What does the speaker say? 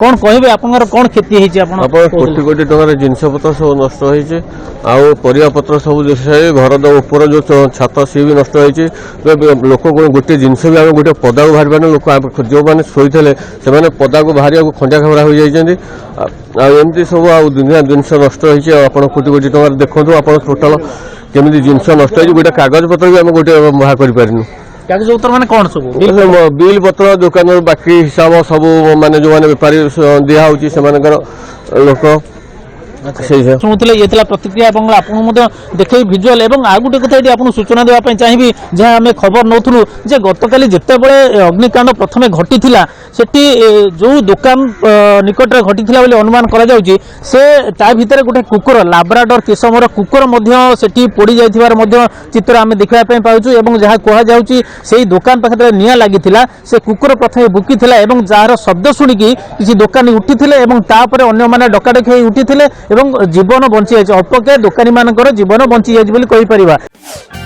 कौन कहबे आपनकर कौन क्षति होईछि आपन कोटी कोटी टंकार जिनस पत्र सब नष्ट होईछि आउ परिया पत्र सब घर ऊपर जो छात सी भी नष्ट होईछि लोक गोटे जिनस भी आम गोटे पदा को बाहर पाने लोक जो मैंने शोते से पदा को बाहर खंजा खबरा हो जाइछन्ति एमती सब आ दुनिया जिनस नष्ट होईछि आपन कोटी कोटी टंकार देखंतु आपन टोटल केमिति जिनस नष्ट होईछि गोटे कागज पत्र भी आम गोटे बाहर कर पारिनु कागज पत्र माने कोन सब बिल पत्र दुकान बाकी हिसाब सब माने जो माने बेपारी दिया होची से मानकर लोक शुणुले ये प्रतिक्रिया देखे भिजुआल और आ गोटे कथा ये आपको सूचना देवाई चाहिए जहाँ आम खबर नौलु जे गतकाली जितेबले अग्निकांड प्रथम घटी सेठी जो दुकान निकट में घटी अनुमान करा से भितर गोटे कुकुर लाब्राडोर किसमर कुकुर सेठी पोड़ी जाइथिबार चित्र आम देखा पाऊँ जहाँ कहुँ से दुकान पाखे निआं लगी से कुकुर प्रथम भुकी जार शब्द शुणिकी किसी दुकानी उठी अन्य डकाडकी उठी जीवन बंची जाइए अल्पके दुकानी मानकर जीवन बंची जाइए।